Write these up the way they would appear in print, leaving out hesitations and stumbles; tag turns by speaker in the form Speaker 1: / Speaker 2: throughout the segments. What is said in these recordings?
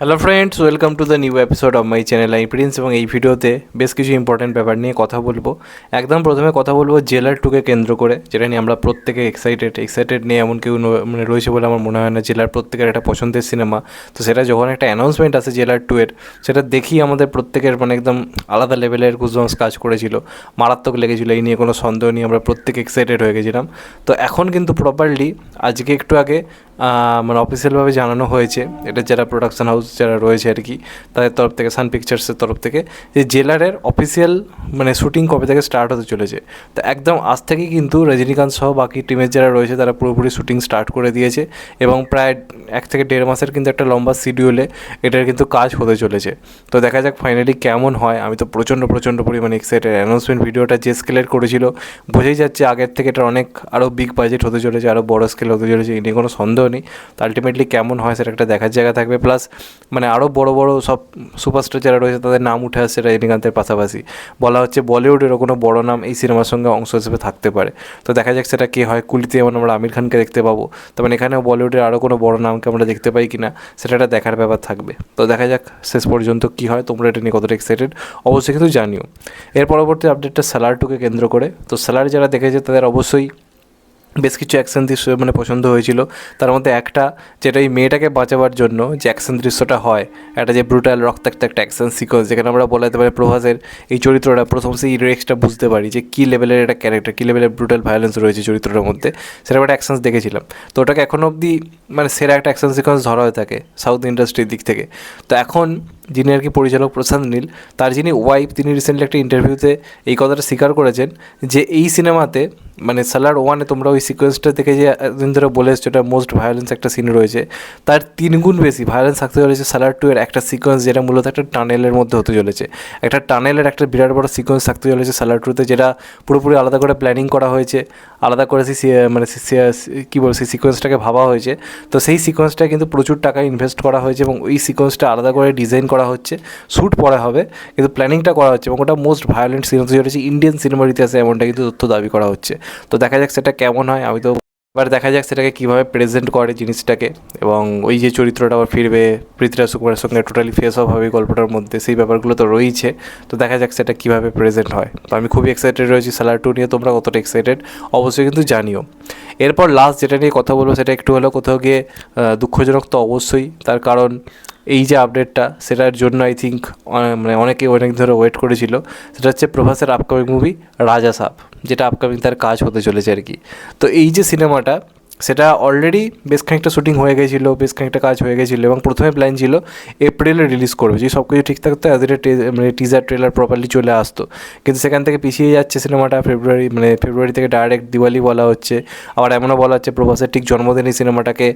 Speaker 1: Hello friends, welcome to the new episode of my channel I Prince. এবং এই ভিডিওতে বেশ কিছু ইম্পর্টেন্ট ব্যাপার নিয়ে কথা বলবো। একদম প্রথমে কথা বলবো জেলার টুকে কেন্দ্র করে, যেটা নিয়ে আমরা প্রত্যেকে এক্সাইটেড নিয়ে এমন কেউ মানে রয়েছে বলে আমার মনে হয় না। জেলার প্রত্যেকের একটা পছন্দের সিনেমা, তো সেটা যখন একটা অ্যানাউন্সমেন্ট আসে জেলার টু এর, সেটা দেখি আমাদের প্রত্যেকের মানে একদম আলাদা লেভেলের গুজবাম্পস কাজ করেছিল, মারাত্মক লেগেছিলো। এই নিয়ে কোনো সন্দেহ নেই, আমরা প্রত্যেকে এক্সাইটেড হয়ে গেছিলাম। তো এখন কিন্তু প্রপারলি আজকে একটু আগে মানে অফিসিয়ালভাবে জানানো হয়েছে, এটা যারা প্রোডাকশন হাউস যারা রয়েছে আর কি, তাদের তরফ থেকে, সান পিকচার্সের তরফ থেকে, যে জেলারের অফিসিয়াল মানে শ্যুটিং কবে থেকে স্টার্ট হতে চলেছে। তো একদম আজ থেকেই কিন্তু রজনীকান্ত সহ বাকি টিমের যারা রয়েছে তারা পুরোপুরি শ্যুটিং স্টার্ট করে দিয়েছে, এবং প্রায় 1 থেকে 1.5 মাসের কিন্তু একটা লম্বা শিডিউলে এটার কিন্তু কাজ হতে চলেছে। তো দেখা যাক ফাইনালি কেমন হয়। আমি তো প্রচণ্ড পরিমাণে এক্সাইটেড। অ্যানাউন্সমেন্ট ভিডিওটা যে স্কেলের করেছিল, বোঝাই যাচ্ছে আগের থেকে এটা অনেক আরও বিগ বাজেট হতে চলেছে, আরও বড় স্কেল হতে চলেছে, এ নিয়ে কোনো সন্দেহ নেই। তো আলটিমেটলি কেমন হয় সেটা একটা দেখার জায়গা থাকবে। প্লাস মানে আরও বড় সব সুপারস্টার যারা রয়েছে তাদের নাম উঠে আসছে রজনীকান্তের পাশাপাশি। বলা হচ্ছে বলিউডেরও কোনো বড় নাম এই সিনেমার সঙ্গে অংশ হিসেবে থাকতে পারে। তো দেখা যাক সেটা কী হয়। কুলিতে যেমন আমরা আমির খানকে দেখতে পাবো, তবে এখানেও বলিউডের আরও কোনো বড় নামকে আমরা দেখতে পাই কিনা সেটা একটা দেখার ব্যাপার থাকবে। তো দেখা যাক শেষ পর্যন্ত কী হয়। তোমরা এটা নিয়ে কতটা এক্সাইটেড অবশ্যই কিন্তু জানিও। এর পরবর্তী আপডেটটা স্যালার টুকে কেন্দ্র করে। তো স্যালার যারা দেখেছে তাদের অবশ্যই বেশ কিছু অ্যাকশন দৃশ্য মানে পছন্দ হয়েছিল। তার মধ্যে একটা, যেটা এই মেয়েটাকে বাঁচাবার জন্য যে অ্যাকশন দৃশ্যটা হয়, একটা যে ব্রুটাল রক্তাক্ত একটা অ্যাকশন সিকোয়েন্স, যেখানে আমরা বলা যেতে পারি প্রভাসের এই চরিত্রটা প্রথম সেই রেক্সটা বুঝতে পারি যে কী লেভেলের একটা ক্যারেক্টার, কী লেভেলের ব্রুটাল ভায়োলেন্স রয়েছে চরিত্রটার মধ্যে, সেরকম একটা অ্যাকশনস দেখেছিলাম। তো ওটাকে এখনও অবধি মানে সেরা একটা অ্যাকশন সিকোয়েন্স ধরা হয়ে থাকে সাউথ ইন্ডাস্ট্রির দিক থেকে। তো এখন যিনি আর কি পরিচালক প্রশান্ত নীল, তার যিনি ওয়াইফ, তিনি রিসেন্টলি একটা ইন্টারভিউতে এই কথাটা স্বীকার করেছেন যে এই সিনেমাতে মানে সালার ওয়ানে তোমরা ওই সিকোয়েন্সটা থেকে যে একদিন ধরে বলে এসছো এটা মোস্ট ভায়োলেন্স একটা সিন রয়েছে, তার 3 গুণ বেশি ভায়োলেন্স থাকতে চলেছে সালার টু এর একটা সিকোয়েন্স, যেটা মূলত একটা টানেলের মধ্যে হতে চলেছে। একটা টানেলের একটা বিরাট বড় সিকোয়েন্স থাকতে চলেছে সালার টুতে, যেটা পুরোপুরি আলাদা করে প্ল্যানিং করা হয়েছে, আলাদা করে মানে কী বল সেই সিকোয়েন্সটাকে ভাবা হয়েছে। তো সেই সিকোয়েন্সটা কিন্তু প্রচুর টাকা ইনভেস্ট করা হয়েছে, এবং ওই সিকোয়েন্সটা আলাদা করে ডিজাইন করা হচ্ছে, শ্যুট পরে হবে, কিন্তু প্ল্যানিংটা করা হচ্ছে, এবং ওটা মোস্ট ভায়োলেন্ট সিন হতে চলেছে ইন্ডিয়ান সিনেমার ইতিহাসে, এমনটা কিন্তু তথ্য দাবি করা হচ্ছে। তো দেখা যাক সেটা কেমন হয়। আমি তো এবার দেখা যাক সেটাকে কীভাবে প্রেজেন্ট করে জিনিসটাকে, এবং ওই যে চরিত্রটা আবার ফিরবে পৃথ্বীরাজ সুকুমারের সঙ্গে টোটালি ফেস অফ হবে গল্পটার মধ্যে, সেই ব্যাপারগুলো তো রয়েছে। তো দেখা যাক সেটা কীভাবে প্রেজেন্ট হয়। তো আমি খুবই এক্সাইটেড রয়েছি সালার টু নিয়ে। তোমরা কতটা এক্সাইটেড অবশ্যই কিন্তু জানিও। এরপর লাস্ট যেটা নিয়ে কথা বলবো সেটা একটু হলেও কোথাও গিয়ে দুঃখজনক তো অবশ্যই, তার কারণ এই যে আপডেটটা সেটার জন্য আই থিঙ্ক মানে অনেকে অনেক ধরে ওয়েট করেছিল। সেটা হচ্ছে প্রভাসের আপকামিং মুভি রাজা সাব, যেটা আপকামিং তার কাজ হতে চলেছে আর কি। তো এই যে সিনেমাটা, সেটা অলরেডি বেশ খানিকটা শ্যুটিং হয়ে গেছিলো, বেশ খানিকটা কাজ হয়ে গেছিলো, এবং প্রথমে প্ল্যান ছিল এপ্রিলে রিলিজ করবে, যদি সব কিছু ঠিক থাকতো অ্যাজ মানে টিজার ট্রেলার প্রপারলি চলে আসতো। কিন্তু সেখান থেকে পিছিয়ে যাচ্ছে সিনেমাটা, ফেব্রুয়ারি থেকে ডাইরেক্ট দিওয়ালি বলা হচ্ছে। আবার এমনও বলা হচ্ছে প্রভাসের ঠিক জন্মদিনই সিনেমাটাকে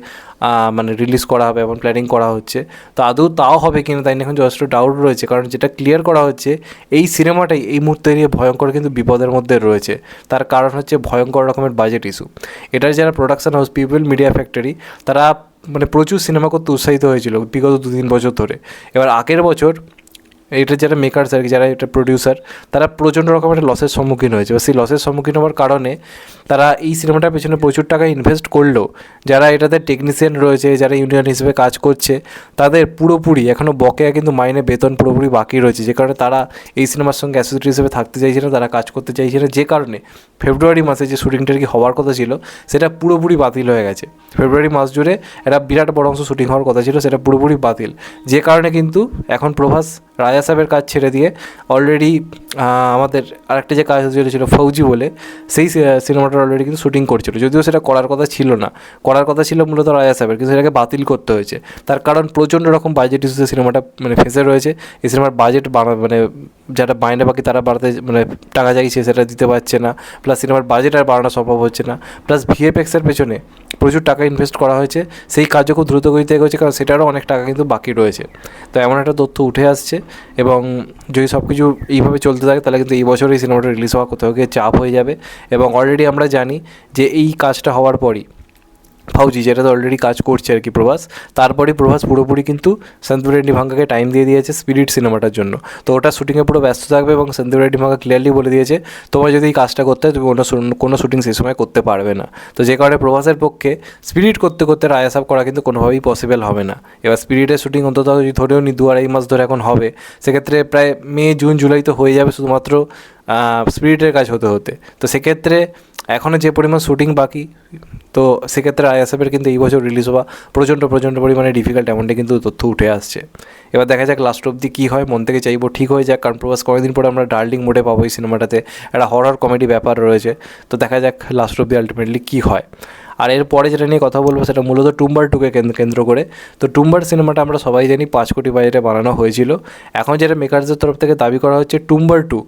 Speaker 1: মানে রিলিজ করা হবে, এমন প্ল্যানিং করা হচ্ছে। তো আদৌ তাও হবে কিনা তাই নিয়ে এখন যথেষ্ট ডাউট রয়েছে, কারণ যেটা ক্লিয়ার করা হচ্ছে এই সিনেমাটাই এই মুহূর্তে নিয়ে ভয়ঙ্কর কিন্তু বিপদের মধ্যে রয়েছে। তার কারণ হচ্ছে ভয়ঙ্কর রকমের বাজেট ইস্যু। এটার যারা production house people media factory, তারা মানে প্রচুর সিনেমা করতে উৎসাহিত হয়েছিল বিগত 2-3 বছর ধরে। এবার আগের বছর এইটার যারা মেকার্স আর কি, যারা এটা প্রডিউসার, তারা প্রচণ্ড রকমের একটা লসের সম্মুখীন হয়েছে। বা সেই লসের সম্মুখীন হওয়ার কারণে তারা এই সিনেমাটার পেছনে প্রচুর টাকা ইনভেস্ট করলেও যারা এটাতে টেকনিশিয়ান রয়েছে, যারা ইউনিয়ন হিসেবে কাজ করছে, তাদের পুরোপুরি এখনও বকেয়া কিন্তু মাইনে বেতন পুরোপুরি বাকি রয়েছে, যে কারণে তারা এই সিনেমার সঙ্গে অ্যাসোসিয়েট হিসেবে থাকতে চাইছে না, তারা কাজ করতে চাইছে না। যে কারণে ফেব্রুয়ারি মাসে যে শ্যুটিংটা কি হওয়ার কথা ছিল সেটা পুরোপুরি বাতিল হয়ে গেছে। ফেব্রুয়ারি মাস জুড়ে একটা বিরাট বড় অংশ শ্যুটিং হওয়ার কথা ছিল, সেটা পুরোপুরি বাতিল। যে কারণে কিন্তু এখন প্রভাস রাজা সাহেবের কাজ ছেড়ে দিয়ে অলরেডি আমাদের আরেকটা যে কাজ চলেছিল ফৌজি বলে, সেই সিনেমাটার অলরেডি কিন্তু শ্যুটিং করছিল, যদিও সেটা করার কথা ছিল না, করার কথা ছিল মূলত রাজা সাহেবের, কিন্তু সেটাকে বাতিল করতে হয়েছে। তার কারণ প্রচণ্ড রকম বাজেট ইস্যুতে সিনেমাটা মানে ফেসে রয়েছে। এই সিনেমার বাজেট মানে যারা মাইনে বাকি তারা বাড়াতে মানে টাকা চাইছে সেটা দিতে পারছে না, প্লাস সিনেমার বাজেট আর বাড়ানো সম্ভব হচ্ছে না, প্লাস ভিএফএক্সের পেছনে প্রচুর টাকা ইনভেস্ট করা হয়েছে, সেই কাজও খুব দ্রুত গতিতে এগোচ্ছে, কারণ সেটারও অনেক টাকা কিন্তু বাকি রয়েছে। তো এমন একটা তথ্য উঠে আসছে, এবং যদি সব কিছু এইভাবে চলতে থাকে তাহলে কিন্তু এই বছর এই সিনেমাটা রিলিজ হওয়া কোথাও গিয়ে চাপ হয়ে যাবে। এবং অলরেডি আমরা জানি যে এই কাজটা হওয়ার পরই ফাউজি, যেটাতে অলরেডি কাজ করছে আর কি প্রভাস। তারপরেই প্রভাস পুরোপুরি কিন্তু সেন্থিল রেড্ডি ভাঙ্গাকে টাইম দিয়ে দিয়েছে স্পিরিট সিনেমাটার জন্য। তো ওটা শুটিংয়ে পুরো ব্যস্ত থাকবে এবং সেন্থিল রেড্ডি ভাঙ্গা ক্লিয়ারলি বলে দিয়েছে তোমার যদি এই কাজটা করতে হয় তুমি কোনো শুটিং সেই সময় করতে পারবে না। তো যে কারণে প্রভাসের পক্ষে স্পিরিট করতে করতে রায়া সাব করা কিন্তু কোনোভাবেই পসিবল হবে না। এবার স্পিরিটের শুটিং অন্তত যদি ধরেও নি 2-2.5 মাস ধরে এখন হবে, সেক্ষেত্রে প্রায় মে জুন জুলাই তো হয়ে যাবে শুধুমাত্র স্পিরিটের কাজ হতে হতে। তো সেক্ষেত্রে এখনও যে পরিমাণ শ্যুটিং বাকি, তো সেক্ষেত্রে আইএসএফের কিন্তু এই বছর রিলিজ হওয়া প্রচণ্ড পরিমাণে ডিফিকাল্ট, এমনটা কিন্তু তথ্য উঠে আসছে। এবার দেখা যাক লাস্ট অব্দি কী হয়, মন থেকে চাইবো ঠিক হয়ে যাক, কারণ প্রভাস কয়েকদিন পরে আমরা ডার্লিং মোডে পাবো এই সিনেমাটাতে, একটা হরর কমেডি ব্যাপার রয়েছে। তো দেখা যাক লাস্ট অব্দি আলটিমেটলি কী হয়। আর এরপরে যেটা নিয়ে কথা বলবো সেটা মূলত টুম্বার 2কে কেন্দ্র করে। তো টুম্বার সিনেমাটা আমরা সবাই জানি 5 কোটি বাজেটে বানানো হয়েছিল। এখন যেটা মেকারসদের তরফ থেকে দাবি করা হচ্ছে টুম্বার 2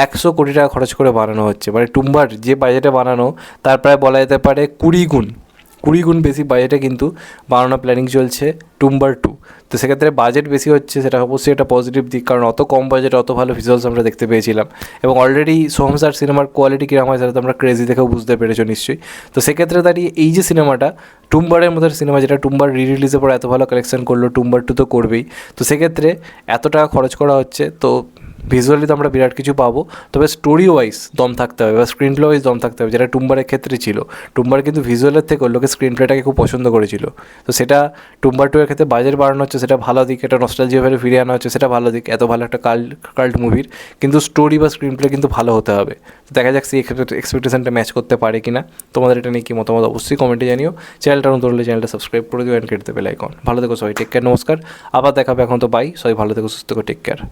Speaker 1: 100 কোটি টাকা খরচ করে বানানো হচ্ছে, মানে টুম্বার যে বাজেটে বানানো তার প্রায় বলা যেতে পারে 20 গুণ বেশি বাজেটে কিন্তু বানানো প্ল্যানিং চলছে টুম্বার 2। তো সেক্ষেত্রে বাজেট বেশি হচ্ছে, সেটা অবশ্যই একটা পজিটিভ দিক, কারণ অত কম বাজেটে অত ভালো ভিজুয়ালস আমরা দেখতে পেয়েছিলাম। এবং অলরেডি সোহম স্যার সিনেমার কোয়ালিটি কীরকম হয় সেটা তো আমরা ক্রেজি দেখেও বুঝতে পেরেছো নিশ্চয়ই। তো সেক্ষেত্রে দাঁড়িয়ে এই যে সিনেমাটা টুম্বারের মতো সিনেমা, যেটা টুম্বার রিলিজের পর এত ভালো কালেকশন করলো, টুম্বার 2 তো করবেই। তো সেক্ষেত্রে এত টাকা খরচ করা হচ্ছে, তো ভিজুয়ালি তো আমরা বিরাট কিছু পাবো, তবে স্টোরি ওয়াইজ দম থাকতে হবে বা স্ক্রিন প্লে ওয়াইজ দম থাকতে হবে, যেটা টুম্বারের ক্ষেত্রে ছিল। টুম্বার কিন্তু ভিজুয়ালের থেকে লোকে স্ক্রিন প্লেটাকে খুব পছন্দ করেছিল। তো সেটা টুম্বার 2 এর ক্ষেত্রে বাজেট বাড়ানো হচ্ছে, সেটা ভালো দিক, এটা নস্টালজিয়া ভ্যালু ফিরিয়ে আনা হচ্ছে, সেটা ভালো দিক, এত ভালো একটা কাল্ট মুভির। কিন্তু স্টোরি বা স্ক্রিন প্লে কিন্তু ভালো হতে হবে। তো দেখা যাক সেই এক্সপেকটেশনটা ম্যাচ করতে পারে কি না। তোমাদের এটা নিয়ে কি মতামত অবশ্যই কমেন্টে জানিও। চ্যানেলটা নতুন হলে চ্যানেলটা সাবস্ক্রাইব করে দিও অ্যান্ড কেটে দেবে বেল আইকন। ভালো থেকো সবাই, টেক কেয়ার, নমস্কার, আবার দেখাবে। এখন তো বাই, সবাই ভালো থেকো, সুস্থ থেকো, টেক কেয়ার।